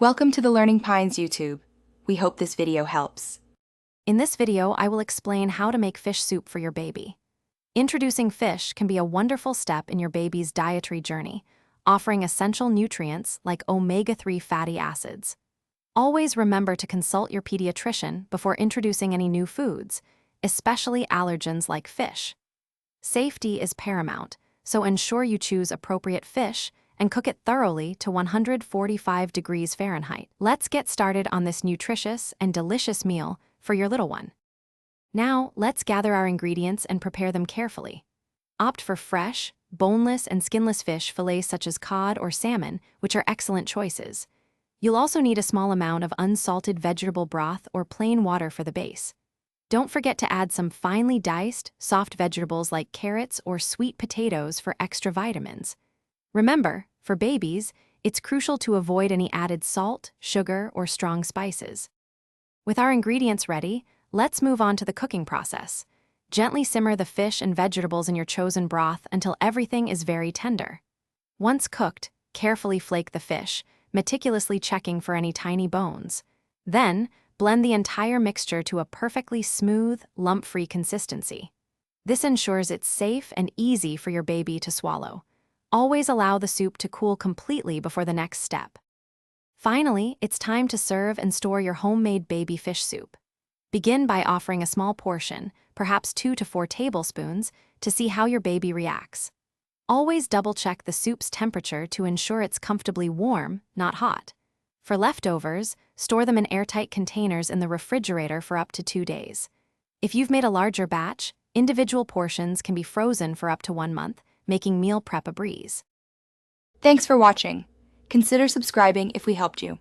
Welcome to the Learning Pines YouTube. We hope this video helps. In this video, I will explain how to make fish soup for your baby. Introducing fish can be a wonderful step in your baby's dietary journey, offering essential nutrients like omega-3 fatty acids. Always remember to consult your pediatrician before introducing any new foods, especially allergens like fish. Safety is paramount, so ensure you choose appropriate fish and cook it thoroughly to 145 degrees Fahrenheit. Let's get started on this nutritious and delicious meal for your little one. Now, let's gather our ingredients and prepare them carefully. Opt for fresh, boneless and skinless fish fillets such as cod or salmon, which are excellent choices. You'll also need a small amount of unsalted vegetable broth or plain water for the base. Don't forget to add some finely diced, soft vegetables like carrots or sweet potatoes for extra vitamins. Remember, for babies, it's crucial to avoid any added salt, sugar, or strong spices. With our ingredients ready, let's move on to the cooking process. Gently simmer the fish and vegetables in your chosen broth until everything is very tender. Once cooked, carefully flake the fish, meticulously checking for any tiny bones. Then, blend the entire mixture to a perfectly smooth, lump-free consistency. This ensures it's safe and easy for your baby to swallow. Always allow the soup to cool completely before the next step. Finally, it's time to serve and store your homemade baby fish soup. Begin by offering a small portion, perhaps 2 to 4 tablespoons, to see how your baby reacts. Always double-check the soup's temperature to ensure it's comfortably warm, not hot. For leftovers, store them in airtight containers in the refrigerator for up to 2 days. If you've made a larger batch, individual portions can be frozen for up to 1 month, making meal prep a breeze. Thanks for watching. Consider subscribing if we helped you.